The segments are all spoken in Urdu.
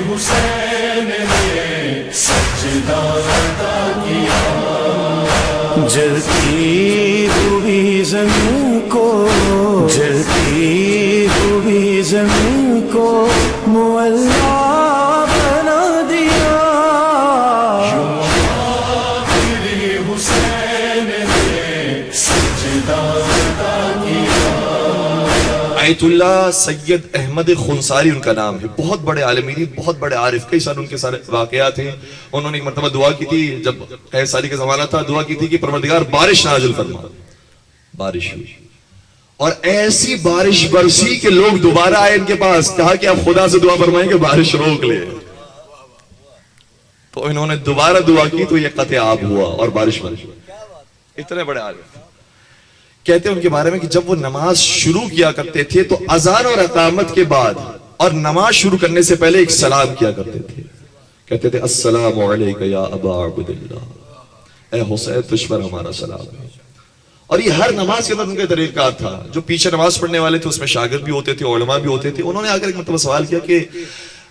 حسین نے سجدہ ادا کیا، جلتی ہوئی زمین کو، جلتی ہوئی زمین کو معلا بنا دیا، حسین نے سجدہ ادا کیا۔ آیت اللہ سید احمد خنساری ان کا نام ہے، بہت بڑے عالم دین، بہت بڑے عارف، کئی سال ان کے سارے واقعات ہیں۔ انہوں نے ایک مرتبہ دعا کی تھی، جب قحط سالی کا زمانہ تھا، دعا کی تھی کہ پروردگار بارش نازل فرما۔ بارش ہوئی اور ایسی بارش برسی کہ لوگ دوبارہ آئے ان کے پاس، کہا کہ آپ خدا سے دعا فرمائیں کہ بارش روک لے۔ تو انہوں نے دوبارہ دعا کی تو یہ قطع آب ہوا اور بارش برسی۔ اتنے بڑے عالم کہتے ہیں ان کے بارے میں کہ جب وہ نماز شروع کیا کرتے تھے تو اذان اور اقامت کے بعد اور نماز شروع کرنے سے پہلے ایک سلام کیا کرتے تھے، کہتے تھے السلام علیک یا ابا عبداللہ، اے حسین تجھ پر ہمارا سلام ہے۔ اور یہ ہر نماز کے اندر ان کا طریقہ کار تھا۔ جو پیچھے نماز پڑھنے والے تھے اس میں شاگرد بھی ہوتے تھے، علماء بھی ہوتے تھے۔ انہوں نے آ کر ایک مرتبہ سوال کیا کہ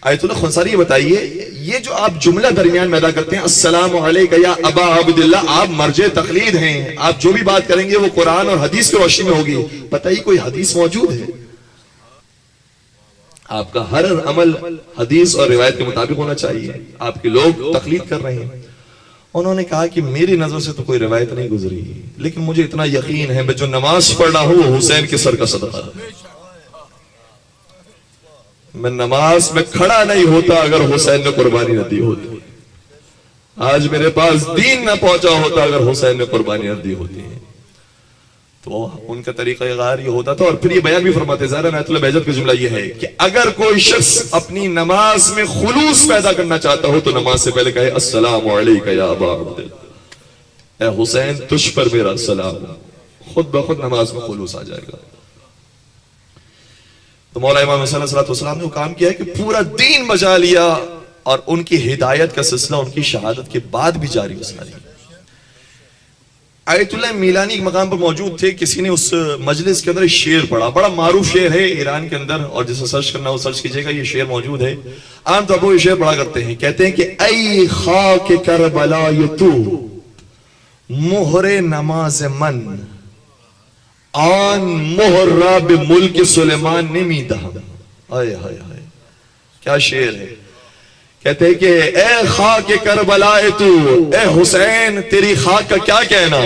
آیت اللہ خنساری یہ بتائیے، یہ جو آپ جملہ درمیان میں ادا کرتے ہیں السلام علیک یا ابا عبداللہ، آپ مرجع تقلید ہیں، آپ جو بھی بات کریں گے وہ قرآن اور حدیث کی روشنی میں ہوگی، بتائیے کوئی حدیث موجود ہے؟ آپ کا ہر عمل حدیث اور روایت کے مطابق ہونا چاہیے، آپ کے لوگ تقلید کر رہے ہیں۔ انہوں نے کہا کہ میری نظر سے تو کوئی روایت نہیں گزری، لیکن مجھے اتنا یقین ہے میں جو نماز پڑھ رہا ہوں وہ حسین کے سر کا صدقہ ہے۔ میں نماز میں کھڑا نہیں ہوتا اگر حسین نے قربانی نہ دی ہوتی، آج میرے پاس دین نہ پہنچا ہوتا اگر حسین نے قربانی نہ دی ہوتی۔ تو ان کا طریقہ غار یہ ہوتا تھا۔ اور پھر یہ بیان بھی فرماتے زہرا آیت اللہ بہجت کا جملہ یہ ہے کہ اگر کوئی شخص اپنی نماز میں خلوص پیدا کرنا چاہتا ہو تو نماز سے پہلے کہے السلام علیک یا ابا عبداللہ، اے حسین تجھ پر میرا سلام، خود بخود نماز میں خلوص آ جائے گا۔ تو مولا امام حسین علیہ السلام نے وہ کام کیا ہے کہ پورا دین بجا لیا، اور ان کی ہدایت کا سلسلہ ان کی شہادت کے بعد بھی جاری ساری۔ آیت اللہ میلانی ایک مقام پر موجود تھے، کسی نے اس مجلس کے اندر ایک شعر پڑھا، بڑا معروف شعر ہے ایران کے اندر، اور جسے سرچ کرنا ہو سرچ کیجئے گا، یہ شعر موجود ہے۔ عام طور پر یہ شعر پڑھا کرتے ہیں، کہتے ہیں کہ ای خاک کربلا تو مہر نماز من، آن مہر را بے ملک سلیمان نمیدہ۔ آئے ہائے ہائے کیا شعر ہے۔ کہتے ہیں کہ اے خاک کربلا تو، اے حسین تیری خاک کا کیا کہنا،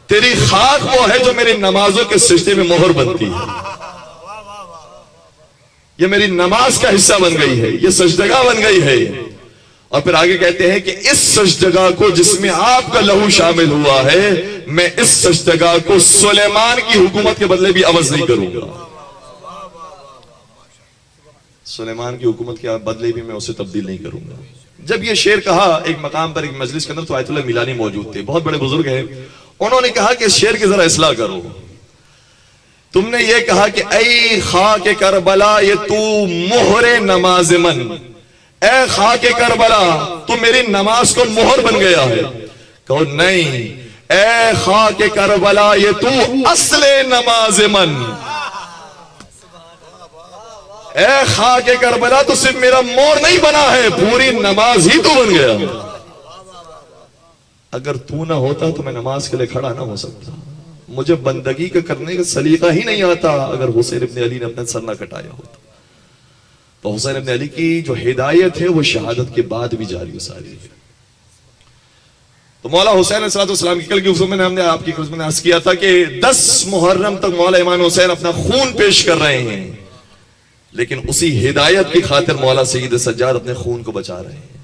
تیری خاک وہ ہے جو میری نمازوں کے سجدے میں مہر بنتی ہے، یہ میری نماز کا حصہ بن گئی ہے، یہ سجدگاہ بن گئی ہے۔ اور پھر آگے کہتے ہیں کہ اس سجدگاہ کو جس میں آپ کا لہو شامل ہوا ہے، میں اس سجدگاہ کو سلیمان کی حکومت کے بدلے بھی عوض نہیں کروں گا، سلیمان کی حکومت کے بدلے بھی میں اسے تبدیل نہیں کروں گا۔ جب یہ شعر کہا ایک مقام پر ایک مجلس کے اندر تو آیت اللہ میلانی موجود تھے، بہت بڑے بزرگ ہیں، انہوں نے کہا کہ اس شعر کی ذرا اصلاح کرو، تم نے یہ کہا کہ اے خاک کربلا یہ تو مہر نماز من، اے خاک کربلا تو میری نماز کو مہر بن گیا ہے۔ کہو نہیں، اے خاک کربلا یہ تو اصل نماز من، اے خاک کربلا تو صرف میرا مور نہیں بنا ہے، پوری نماز ہی تو بن گیا۔ اگر تو نہ ہوتا تو میں نماز کے لئے کھڑا نہ ہو سکتا، مجھے بندگی کا کرنے کا سلیقہ ہی نہیں آتا اگر حسین ابن علی نے اپنا سر نہ کٹایا ہوتا۔ تو حسین ابن علی کی جو ہدایت ہے وہ شہادت کے بعد بھی جاری ساری ہے۔ تو مولا حسین علیہ السلام کی کل کی خطبہ میں ہم نے آپ کی خدمت میں عرض کیا تھا کہ 10 محرم تک مولا امام حسین اپنا خون پیش کر رہے ہیں، لیکن اسی ہدایت کی خاطر مولا سید سجاد اپنے خون کو بچا رہے ہیں۔